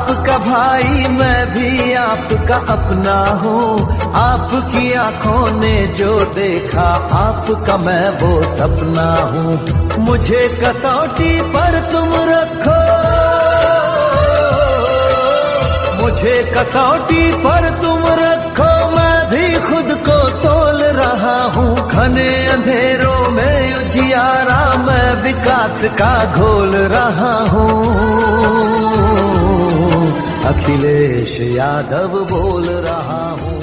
आपका भाई मैं भी आपका अपना हूँ। आपकी आंखों ने जो देखा आपका मैं वो सपना हूँ। मुझे कसौटी पर तुम रखो, मुझे कसौटी पर तुम रखो, मैं भी खुद को तोल रहा हूँ। घने अंधेरों में उजियारा मैं विकास का घोल रहा हूँ। अखिलेश यादव बोल रहा हूँ।